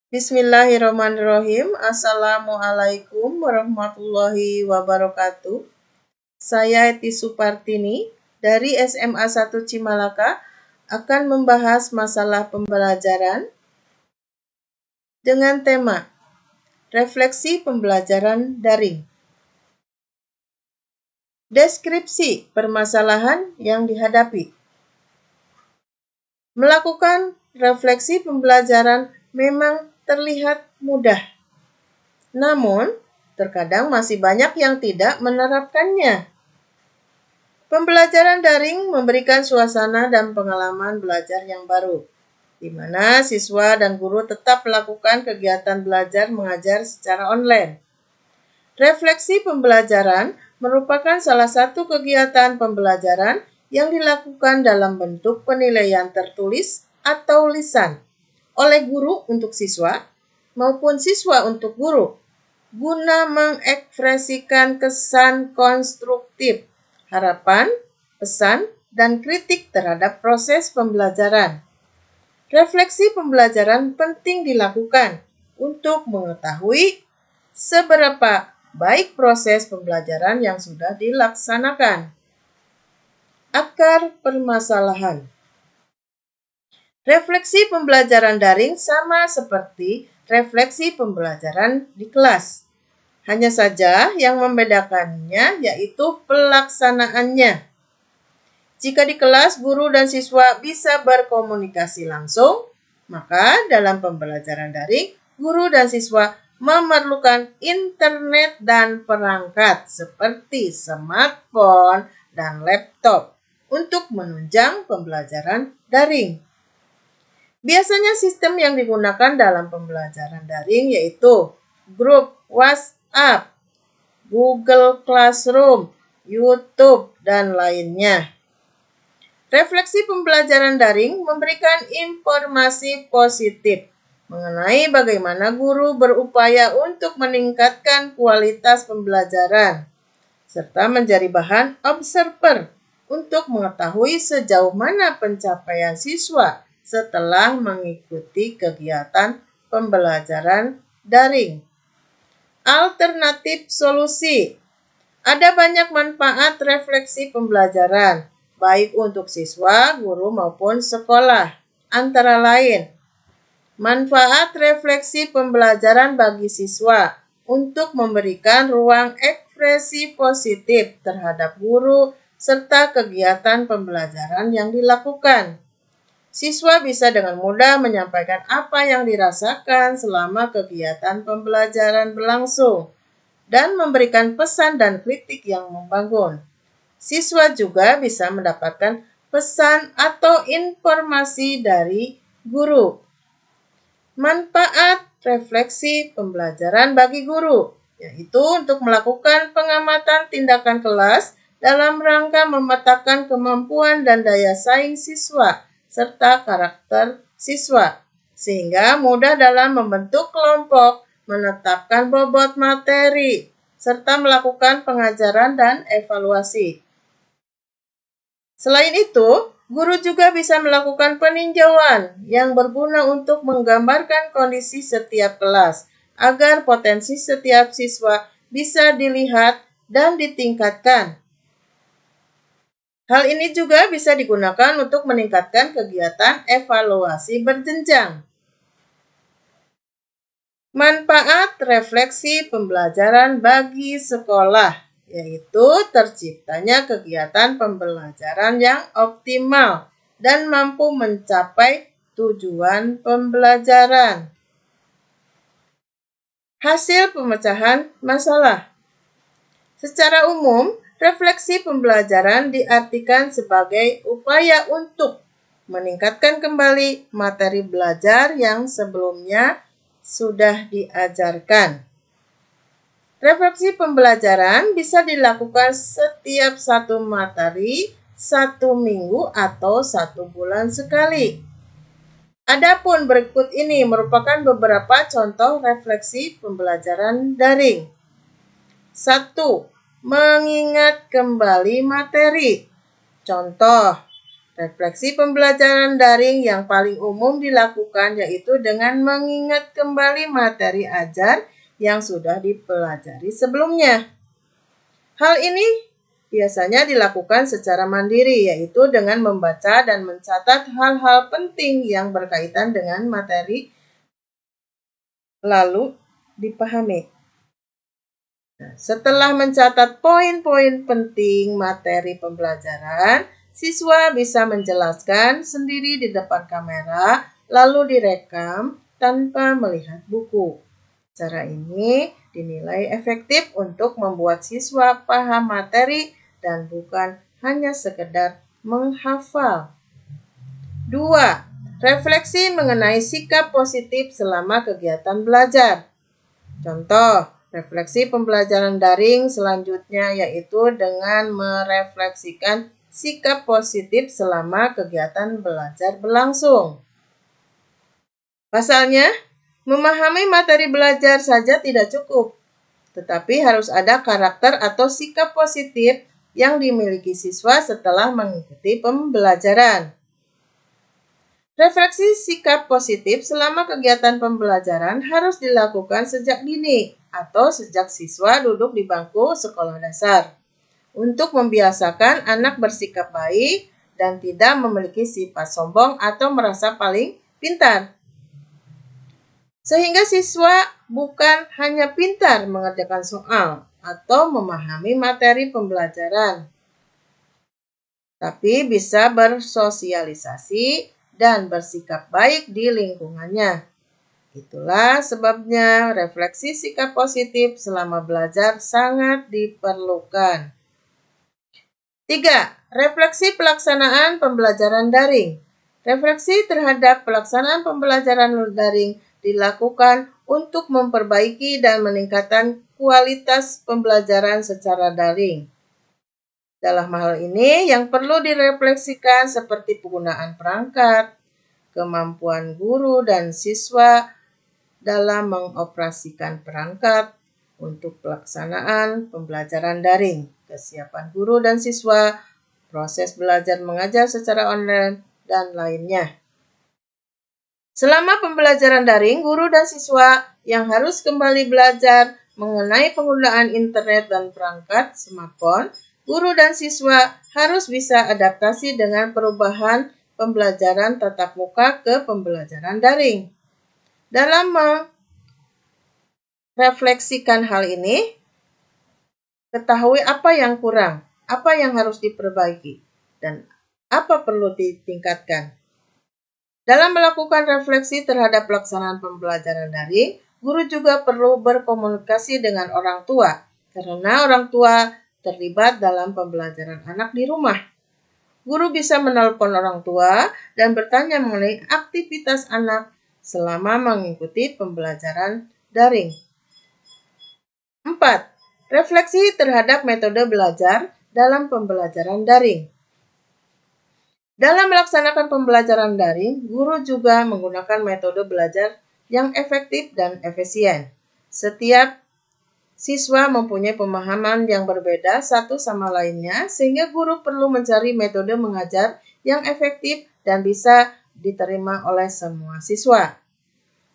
Bismillahirrahmanirrahim. Assalamualaikum warahmatullahi wabarakatuh. Saya Eti Supartini dari SMA 1 Cimalaka akan membahas masalah pembelajaran dengan tema refleksi pembelajaran daring. Deskripsi permasalahan yang dihadapi. Melakukan refleksi pembelajaran memang terlihat mudah. Namun, terkadang masih banyak yang tidak menerapkannya. Pembelajaran daring memberikan suasana dan pengalaman belajar yang baru, di mana siswa dan guru tetap melakukan kegiatan belajar mengajar secara online. Refleksi pembelajaran merupakan salah satu kegiatan pembelajaran yang dilakukan dalam bentuk penilaian tertulis atau lisan oleh guru untuk siswa maupun siswa untuk guru, guna mengekspresikan kesan konstruktif, harapan, pesan, dan kritik terhadap proses pembelajaran. Refleksi pembelajaran penting dilakukan untuk mengetahui seberapa baik proses pembelajaran yang sudah dilaksanakan. Akar permasalahan. Refleksi pembelajaran daring sama seperti refleksi pembelajaran di kelas. Hanya saja yang membedakannya yaitu pelaksanaannya. Jika di kelas guru dan siswa bisa berkomunikasi langsung, maka dalam pembelajaran daring, guru dan siswa memerlukan internet dan perangkat seperti smartphone dan laptop untuk menunjang pembelajaran daring. Biasanya sistem yang digunakan dalam pembelajaran daring yaitu grup WhatsApp, Google Classroom, YouTube, dan lainnya. Refleksi pembelajaran daring memberikan informasi positif mengenai bagaimana guru berupaya untuk meningkatkan kualitas pembelajaran, serta menjadi bahan observer untuk mengetahui sejauh mana pencapaian siswa setelah mengikuti kegiatan pembelajaran daring. Alternatif solusi. Ada banyak manfaat refleksi pembelajaran, baik untuk siswa, guru, maupun sekolah. Antara lain, manfaat refleksi pembelajaran bagi siswa untuk memberikan ruang ekspresi positif terhadap guru serta kegiatan pembelajaran yang dilakukan. Siswa bisa dengan mudah menyampaikan apa yang dirasakan selama kegiatan pembelajaran berlangsung dan memberikan pesan dan kritik yang membangun. Siswa juga bisa mendapatkan pesan atau informasi dari guru. Manfaat refleksi pembelajaran bagi guru, yaitu untuk melakukan pengamatan tindakan kelas dalam rangka memetakan kemampuan dan daya saing siswa serta karakter siswa, sehingga mudah dalam membentuk kelompok, menetapkan bobot materi, serta melakukan pengajaran dan evaluasi. Selain itu, guru juga bisa melakukan peninjauan yang berguna untuk menggambarkan kondisi setiap kelas, agar potensi setiap siswa bisa dilihat dan ditingkatkan. Hal ini juga bisa digunakan untuk meningkatkan kegiatan evaluasi berjenjang. Manfaat refleksi pembelajaran bagi sekolah, yaitu terciptanya kegiatan pembelajaran yang optimal dan mampu mencapai tujuan pembelajaran. Hasil pemecahan masalah. Secara umum, refleksi pembelajaran diartikan sebagai upaya untuk meningkatkan kembali materi belajar yang sebelumnya sudah diajarkan. Refleksi pembelajaran bisa dilakukan setiap satu materi, 1 minggu, atau 1 bulan sekali. Adapun berikut ini merupakan beberapa contoh refleksi pembelajaran daring. 1. Mengingat kembali materi. Contoh, Refleksi pembelajaran daring yang paling umum dilakukan yaitu dengan mengingat kembali materi ajar yang sudah dipelajari sebelumnya. Hal ini biasanya dilakukan secara mandiri, yaitu dengan membaca dan mencatat hal-hal penting yang berkaitan dengan materi lalu dipahami. Setelah mencatat poin-poin penting materi pembelajaran, siswa bisa menjelaskan sendiri di depan kamera, lalu direkam tanpa melihat buku. Cara ini dinilai efektif untuk membuat siswa paham materi dan bukan hanya sekedar menghafal. 2. Refleksi mengenai sikap positif selama kegiatan belajar. Contoh, refleksi pembelajaran daring selanjutnya yaitu dengan merefleksikan sikap positif selama kegiatan belajar berlangsung. Pasalnya, memahami materi belajar saja tidak cukup, tetapi harus ada karakter atau sikap positif yang dimiliki siswa setelah mengikuti pembelajaran. Refleksi sikap positif selama kegiatan pembelajaran harus dilakukan sejak dini atau sejak siswa duduk di bangku sekolah dasar untuk membiasakan anak bersikap baik dan tidak memiliki sifat sombong atau merasa paling pintar. Sehingga siswa bukan hanya pintar mengerjakan soal atau memahami materi pembelajaran, tapi bisa bersosialisasi dan bersikap baik di lingkungannya. Itulah sebabnya refleksi sikap positif selama belajar sangat diperlukan. 3. Refleksi pelaksanaan pembelajaran daring. Refleksi terhadap pelaksanaan pembelajaran daring dilakukan untuk memperbaiki dan meningkatkan kualitas pembelajaran secara daring. Dalam hal ini, yang perlu direfleksikan seperti penggunaan perangkat, kemampuan guru dan siswa dalam mengoperasikan perangkat untuk pelaksanaan pembelajaran daring, kesiapan guru dan siswa, proses belajar mengajar secara online, dan lainnya. Selama pembelajaran daring, guru dan siswa yang harus kembali belajar mengenai penggunaan internet dan perangkat smartphone, guru dan siswa harus bisa adaptasi dengan perubahan pembelajaran tatap muka ke pembelajaran daring. Dalam merefleksikan hal ini, ketahui apa yang kurang, apa yang harus diperbaiki, dan apa perlu ditingkatkan. Dalam melakukan refleksi terhadap pelaksanaan pembelajaran daring, guru juga perlu berkomunikasi dengan orang tua, karena orang tua terlibat dalam pembelajaran anak di rumah. Guru bisa menelpon orang tua dan bertanya mengenai aktivitas anak selama mengikuti pembelajaran daring. 4. Refleksi terhadap metode belajar dalam pembelajaran daring. Dalam melaksanakan pembelajaran daring, guru juga menggunakan metode belajar yang efektif dan efisien. Setiap siswa mempunyai pemahaman yang berbeda satu sama lainnya, sehingga guru perlu mencari metode mengajar yang efektif dan bisa diterima oleh semua siswa.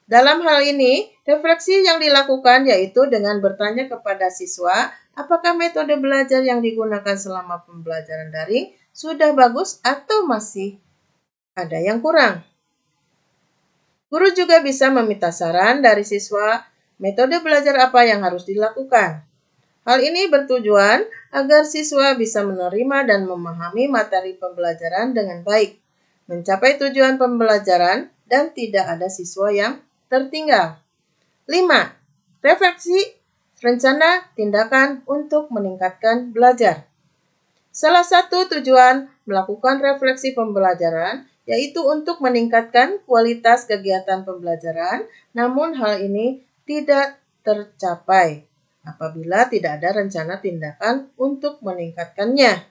Dalam hal ini, refleksi yang dilakukan yaitu dengan bertanya kepada siswa, apakah metode belajar yang digunakan selama pembelajaran daring sudah bagus atau masih ada yang kurang. Guru juga bisa meminta saran dari siswa metode belajar apa yang harus dilakukan. Hal ini bertujuan agar siswa bisa menerima dan memahami materi pembelajaran dengan baik, mencapai tujuan pembelajaran, dan tidak ada siswa yang tertinggal. 5. Refleksi rencana tindakan untuk meningkatkan belajar. Salah satu tujuan melakukan refleksi pembelajaran yaitu untuk meningkatkan kualitas kegiatan pembelajaran, namun hal ini tidak tercapai apabila tidak ada rencana tindakan untuk meningkatkannya.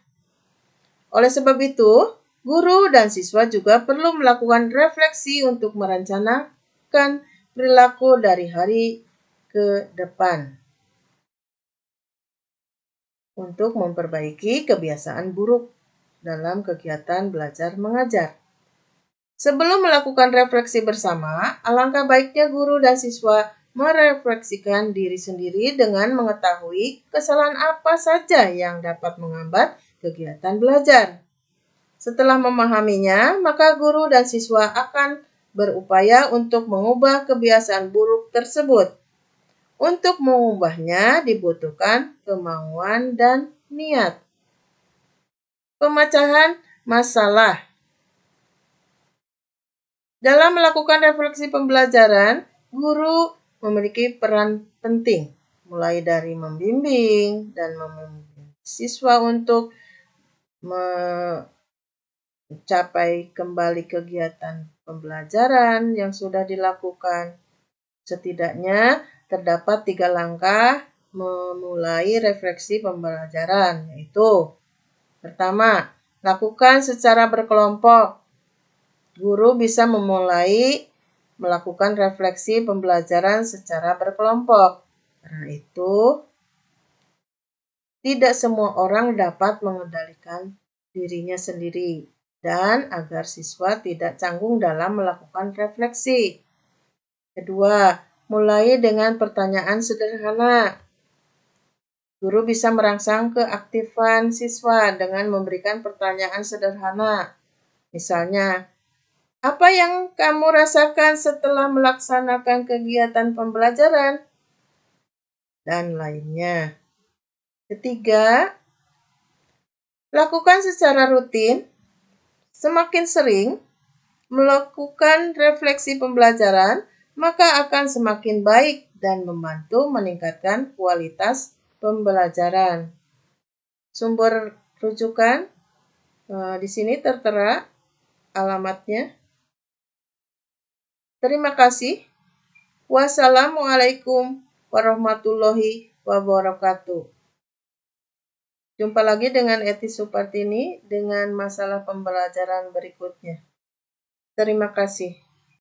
Oleh sebab itu, guru dan siswa juga perlu melakukan refleksi untuk merencanakan perilaku dari hari ke depan untuk memperbaiki kebiasaan buruk. dalam kegiatan belajar mengajar. Sebelum melakukan refleksi bersama, alangkah baiknya guru dan siswa merefleksikan diri sendiri dengan mengetahui kesalahan apa saja yang dapat menghambat kegiatan belajar. Setelah memahaminya, maka guru dan siswa akan berupaya untuk mengubah kebiasaan buruk tersebut. Untuk mengubahnya dibutuhkan kemauan dan niat. Pemecahan masalah. Dalam melakukan refleksi pembelajaran, guru memiliki peran penting, mulai dari membimbing dan membimbing siswa untuk mencapai kembali kegiatan pembelajaran yang sudah dilakukan. Setidaknya terdapat 3 langkah memulai refleksi pembelajaran, yaitu pertama, lakukan secara berkelompok. Guru bisa memulai melakukan refleksi pembelajaran secara berkelompok. Karena itu, tidak semua orang dapat mengendalikan dirinya sendiri dan agar siswa tidak canggung dalam melakukan refleksi. Kedua, mulai dengan pertanyaan sederhana. Guru bisa merangsang keaktifan siswa dengan memberikan pertanyaan sederhana. Misalnya, apa yang kamu rasakan setelah melaksanakan kegiatan pembelajaran? Dan lainnya. Ketiga, lakukan secara rutin. Semakin sering melakukan refleksi pembelajaran, maka akan semakin baik dan membantu meningkatkan kualitas pembelajaran. Sumber rujukan di sini tertera alamatnya. Terima kasih. Wassalamualaikum warahmatullahi wabarakatuh. Jumpa lagi dengan Eti Supartini dengan masalah pembelajaran berikutnya. Terima kasih.